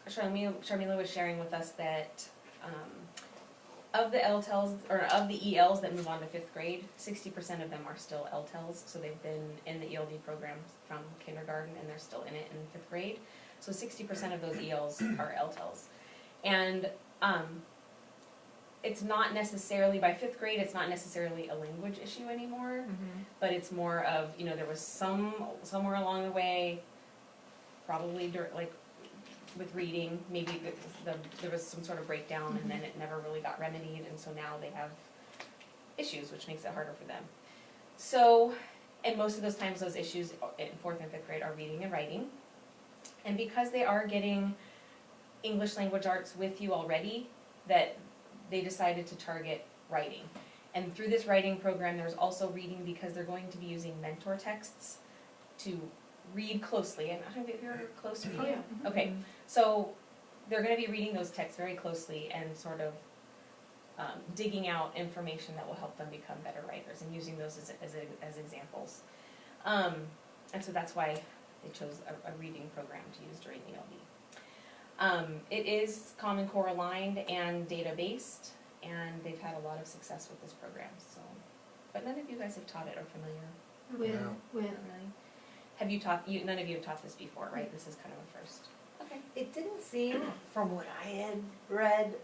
Sharmila was sharing with us that of the LTELs, or of the ELs that move on to 5th grade, 60% of them are still LTELs, so they've been in the ELD program from kindergarten and they're still in it in 5th grade. So 60% of those ELs are LTELs. And it's not necessarily, by 5th grade, it's not necessarily a language issue anymore, but it's more of, you know, there was somewhere along the way, probably like with reading, maybe there was some sort of breakdown and then it never really got remedied, and so now they have issues, which makes it harder for them. So, and most of those times those issues in 4th and 5th grade are reading and writing. And because they are getting English language arts with you already, that they decided to target writing. And through this writing program, there's also reading, because they're going to be using mentor texts to read closely. And have you ever close reading? Oh, yeah. Okay, so they're going to be reading those texts very closely and sort of digging out information that will help them become better writers and using those as examples. And so that's why they chose a reading program to use during ELD. It is Common Core aligned and data based, and they've had a lot of success with this program. So, but none of you guys have taught it or familiar. With Really? Have you taught? None of you have taught this before, right? This is kind of a first. Okay. It didn't seem, from what I had read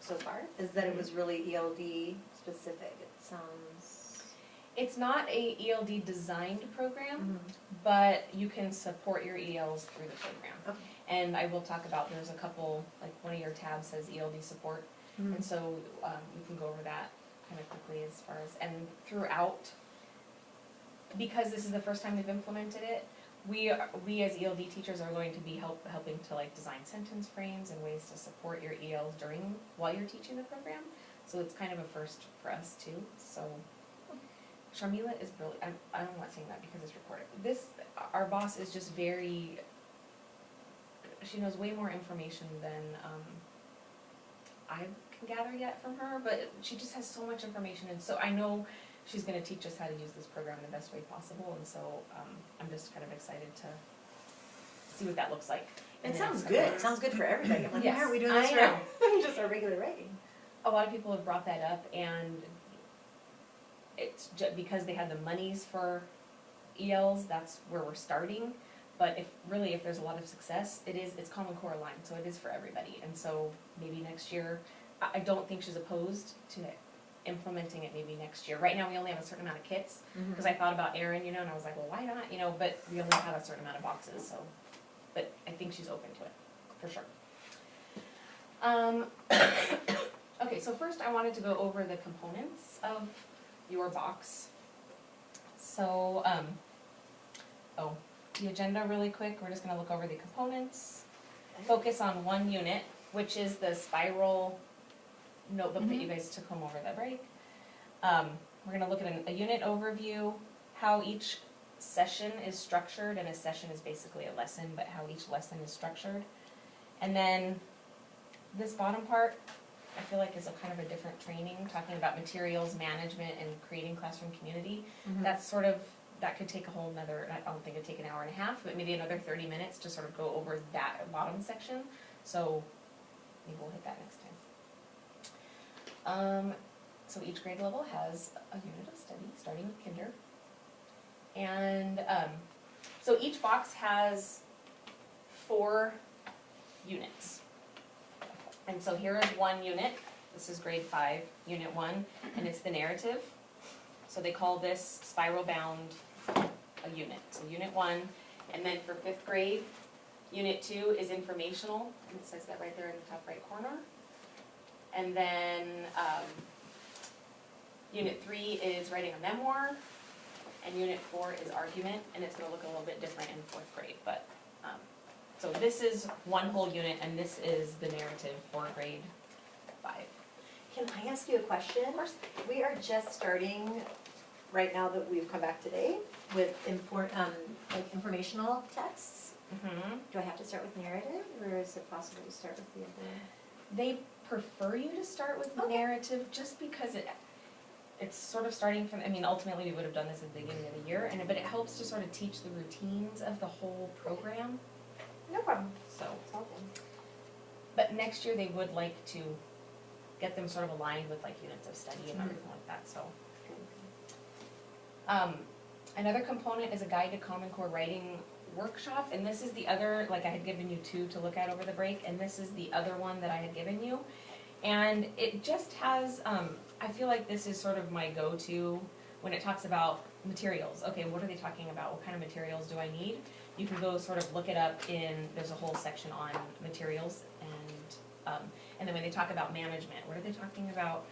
so far, is that it was really ELD specific. It sounds... It's not a ELD designed program, but you can support your ELs through the program. Okay. And I will talk about, there's a couple, like one of your tabs says ELD support, and so you can go over that kind of quickly as far as, and throughout, because this is the first time we've implemented it, we as ELD teachers are going to be helping to like design sentence frames and ways to support your ELs while you're teaching the program. So it's kind of a first for us too. So Sharmila is brilliant. I'm not saying that because it's recorded. Our boss is just very, she knows way more information than I can gather yet from her, but she just has so much information, and so I know she's going to teach us how to use this program in the best way possible, and so I'm just kind of excited to see what that looks like. It sounds good. It sounds good for everybody. I'm like, Yes, why are we doing this I know. for just our regular writing? A lot of people have brought that up, and it's just because they had the monies for ELs, that's where we're starting. But if there's a lot of success, it's Common Core aligned, so it is for everybody. And so maybe next year, I don't think she's opposed to implementing it maybe next year. Right now we only have a certain amount of kits, because I thought about Erin, and I was like, well, why not, but we only have a certain amount of boxes, so, but I think she's open to it, for sure. Okay, so first I wanted to go over the components of your box. So, the agenda really quick, we're just going to look over the components, focus on one unit, which is the spiral notebook that you guys took home over the break. We're going to look at a unit overview, how each session is structured, and a session is basically a lesson, but how each lesson is structured. And then this bottom part, I feel like is a kind of a different training, talking about materials management and creating classroom community. That's sort of, that could take a whole nother, I don't think it'd take an hour and a half, but maybe another 30 minutes to sort of go over that bottom section. So maybe we'll hit that next time. So each grade level has a unit of study, starting with kinder. And so each box has 4 units. And so here is one unit. This is grade 5, unit 1, and it's the narrative. So they call this spiral bound a unit. So unit 1, and then for 5th grade, unit 2 is informational, and it says that right there in the top right corner. And then unit 3 is writing a memoir, and unit 4 is argument, and it's going to look a little bit different in 4th grade. But so this is one whole unit, and this is the narrative for grade 5. Can I ask you a question? Of course. We are just starting, right now that we've come back today, with informational texts. Do I have to start with narrative, or is it possible to start with the other? They prefer you to start with narrative just because it's sort of starting from, ultimately we would have done this at the beginning of the year, but it helps to sort of teach the routines of the whole program. No problem. So, It's all good. but next year they would like to get them sort of aligned with like units of study and everything like that, so. Another component is a guide to Common Core writing workshop, and this is the other, like I had given you two to look at over the break, and this is the other one that I had given you. And it just has, I feel like this is sort of my go-to when it talks about materials. Okay, what are they talking about? What kind of materials do I need? You can go sort of look it up there's a whole section on materials, and then when they talk about management, what are they talking about?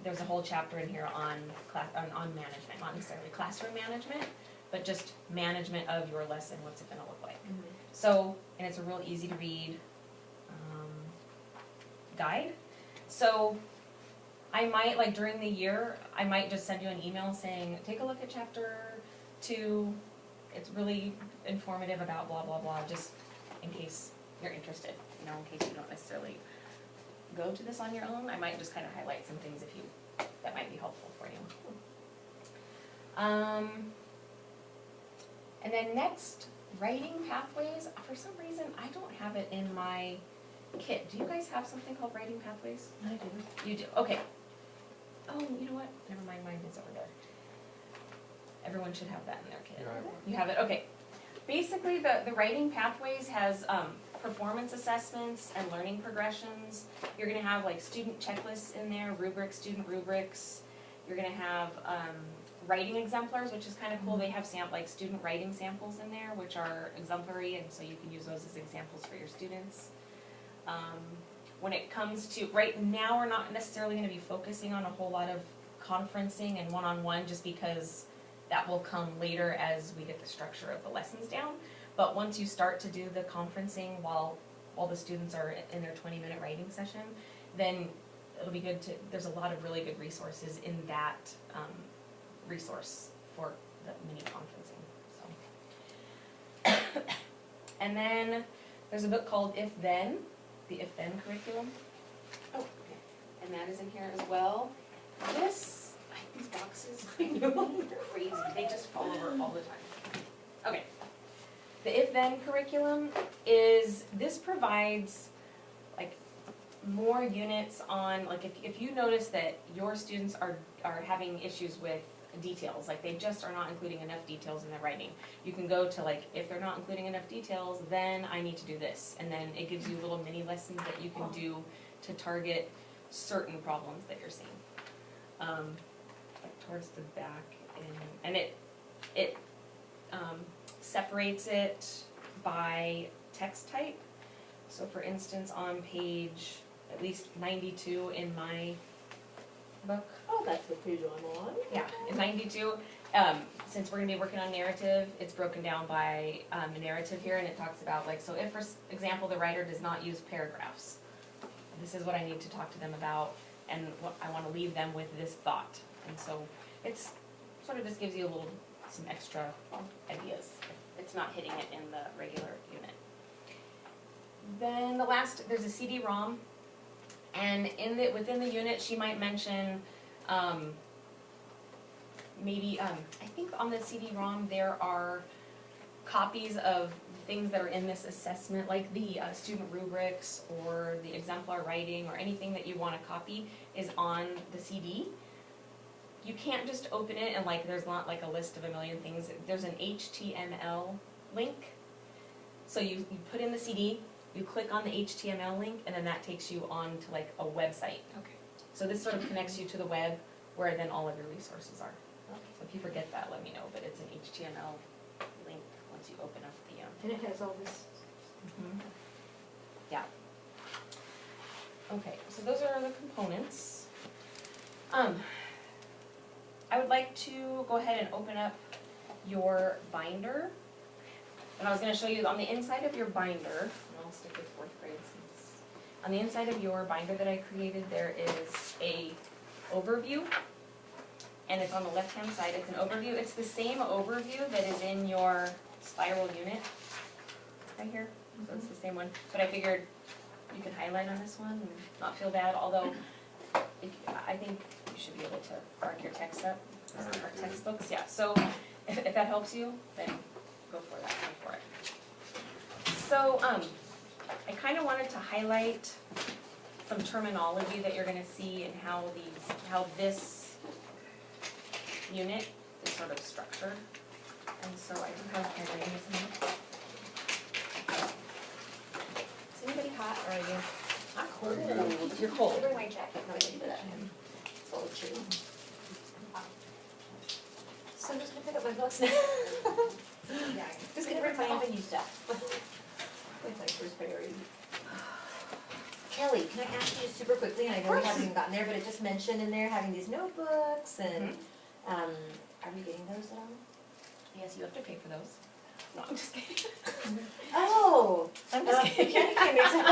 There's a whole chapter in here on management, not necessarily classroom management, but just management of your lesson, what's it gonna look like. So, and it's a real easy to read guide. So I might, like during the year, I might just send you an email saying, take a look at chapter 2. It's really informative about blah, blah, blah, just in case you're interested, in case you don't necessarily go to this on your own. I might just kind of highlight some things that might be helpful for you. And then next, writing pathways. For some reason, I don't have it in my kit. Do you guys have something called writing pathways? I do. You do, okay. Oh, you know what? Never mind, mine is over there. Everyone should have that in their kit. Yeah, I have one. You have it, okay. Basically, the writing pathways has performance assessments and learning progressions. You're gonna have like student checklists in there, rubrics, student rubrics. You're gonna have writing exemplars, which is kind of cool. They have like student writing samples in there, which are exemplary, and so you can use those as examples for your students. When it comes to, right now we're not necessarily gonna be focusing on a whole lot of conferencing and one-on-one, just because that will come later as we get the structure of the lessons down. But once you start to do the conferencing while the students are in their 20-minute writing session, then it'll be good to, there's a lot of really good resources in that resource for the mini conferencing, so. And then there's a book called If Then, the If Then curriculum. Oh, okay. And that is in here as well. These boxes, I know, they're crazy. They just fall over all the time. Okay. The If Then curriculum this provides like more units on, like if you notice that your students are having issues with details, like they just are not including enough details in their writing, you can go to like, if they're not including enough details, then I need to do this. And then it gives you little mini lessons that you can do to target certain problems that you're seeing. Like towards the back, and it separates it by text type. So for instance, on page at least 92 in my book. Oh, that's the page I'm on. Yeah, in 92, since we're gonna be working on narrative, it's broken down by a narrative here, and it talks about like, so if for example the writer does not use paragraphs, this is what I need to talk to them about, and what I want to leave them with this thought. And so it's sort of just gives you some extra ideas. It's not hitting it in the regular unit. Then there's a CD-ROM, and within the unit she might mention maybe, I think on the CD-ROM there are copies of things that are in this assessment, like the student rubrics or the exemplar writing or anything that you want to copy is on the CD. You can't just open it and like there's not like a list of a million things. There's an HTML link. So you put in the CD, you click on the HTML link, and then that takes you on to like a website. Okay. So this sort of connects you to the web where then all of your resources are. Okay. So if you forget that, let me know, but it's an HTML link once you open up the And it has all this. Yeah. Okay, so those are the components. I would like to go ahead and open up your binder. And I was going to show you on the inside of your binder, and I'll stick with 4th grade since, on the inside of your binder that I created, there is a overview. And it's on the left-hand side, it's an overview. It's the same overview that is in your spiral unit, right here. So it's the same one. But I figured you could highlight on this one and not feel bad, although I think you should be able to mark your text up, our textbooks, yeah. So if that helps you, then go for that, go for it. So, I kind of wanted to highlight some terminology that you're gonna see and how this unit is sort of structured. And so I do have highlighting some. Is anybody hot or are you? I'm cold. You're cold. Bring my jacket. No, I didn't do that. It's all true. So I'm just gonna pick up my books now. Yeah. Just gonna bring my avenue stuff. With my first priority. Kelly, can I ask you super quickly, and I know we haven't even gotten there, but it just mentioned in there having these notebooks and, are we getting those at all? Yes, you have to pay for those. No, I'm just kidding. Oh, I'm just kidding. Kenny makes it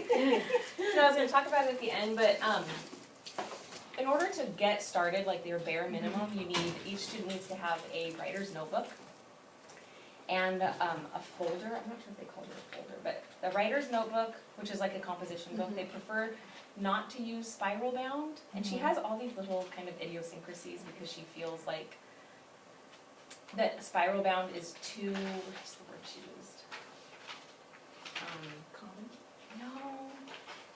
better. No, I was gonna talk about it at the end, but, in order to get started, like your bare minimum, each student needs to have a writer's notebook and, a folder, I'm not sure if they call it a folder, but the writer's notebook, which is like a composition book, they prefer not to use spiral bound, and she has all these little kind of idiosyncrasies because she feels like that spiral bound is too, what's the word she used? Common? No,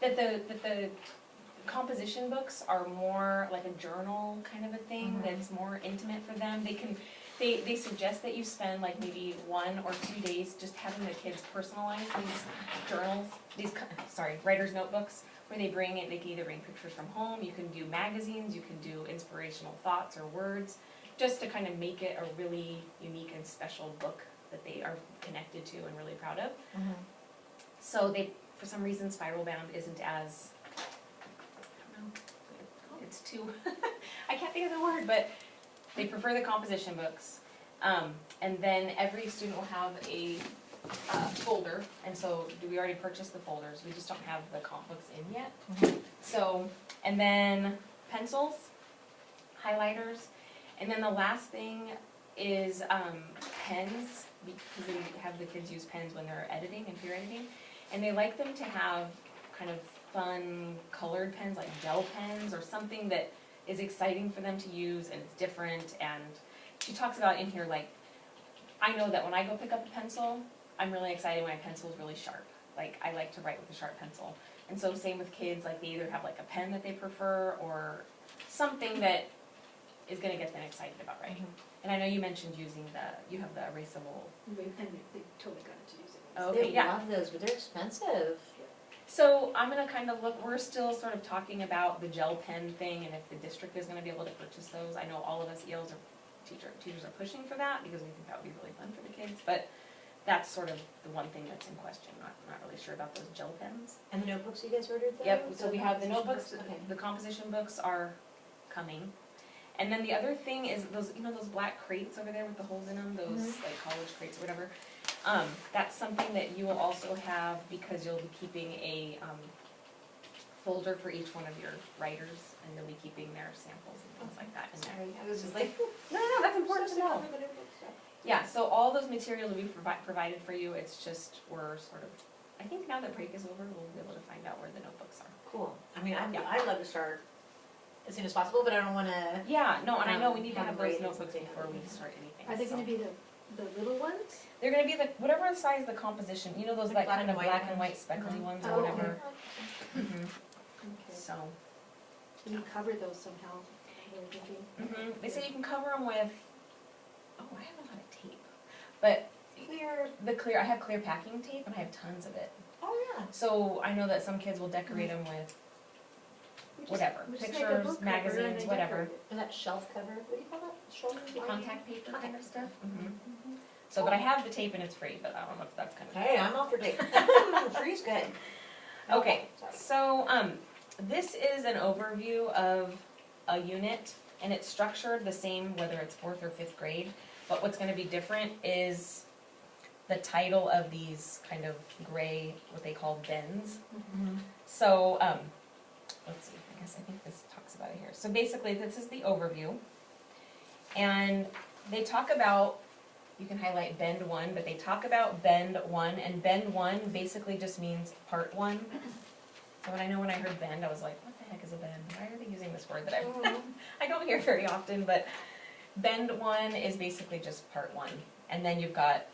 that the composition books are more like a journal kind of a thing that's more intimate for them. They suggest that you spend like maybe 1 or 2 days just having the kids personalize these journals, writer's notebooks, where they can either bring pictures from home, you can do magazines, you can do inspirational thoughts or words, just to kind of make it a really unique and special book that they are connected to and really proud of. So for some reason, spiral bound isn't as, I don't know, it's too, I can't think of the word, but they prefer the composition books. And then every student will have a folder, and so we already purchased the folders, we just don't have the comp books in yet. So, and then pencils, highlighters, and then the last thing is pens, because they have the kids use pens when they're editing and peer editing, and they like them to have kind of fun colored pens, like gel pens, or something that is exciting for them to use and it's different. And she talks about in here, like, I know that when I go pick up a pencil, I'm really excited when my pencil is really sharp. Like, I like to write with a sharp pencil. And so same with kids, like they either have like a pen that they prefer or something that is gonna get them excited about writing. And I know you mentioned you have the erasable. And they totally got into using it. Okay, They yeah. love those, but they're expensive. So I'm gonna kind of look, we're still sort of talking about the gel pen thing and if the district is gonna be able to purchase those. I know all of us ELs or teachers are pushing for that because we think that would be really fun for the kids, but that's sort of the one thing that's in question. I'm not really sure about those gel pens. And the notebooks you guys ordered though? Yep, so we have the composition notebooks, books? Okay. the composition books are coming. And then the other thing is those, those black crates over there with the holes in them, those like college crates or whatever. That's something that you will also have because you'll be keeping a folder for each one of your writers, and you'll be keeping their samples and things like that in there. Sorry, I was just like. No, that's important to know. Yeah, so all those materials will be provided for you. It's just we're sort of, I think now that break is over, we'll be able to find out where the notebooks are. Cool. I mean, Yeah. I'd love to start as soon as possible, but I don't wanna. Yeah, no, and I know we need to have have grades those and notebooks something. before we start anything. Are they so. gonna be the little ones? They're gonna be whatever size the composition, those Like like black kind and of white black and ones? white speckly ones Oh, or okay. whatever. Mhm. Okay. So, Can you cover those somehow? We're thinking. they say you can cover them with, I have a lot of tape, but Clear. I have clear packing tape and I have tons of it. Oh, yeah. So I know that some kids will decorate them with We just- whatever, we just make a pictures, book cover and magazines, they whatever. decorate it. Is that shelf cover? What do you call that? Shoulder? Contact paper kind of stuff. Mm-hmm. So, but I have the tape and it's free, but I don't know if that's kind of. Hey, I'm all for tape. Free's good. Okay, Sorry. so this is an overview of a unit, and it's structured the same whether it's 4th or 5th grade, but what's gonna be different is the title of these kind of gray, what they call bends. So, let's see, I think this talks about it here. So basically, this is the overview, and they talk about, you can highlight bend 1, but they talk about bend 1, and bend 1 basically just means part 1. So when I heard bend, I was like, what the heck is a bend? Why are they using this word that I don't hear very often, but bend 1 is basically just part 1. And then you've got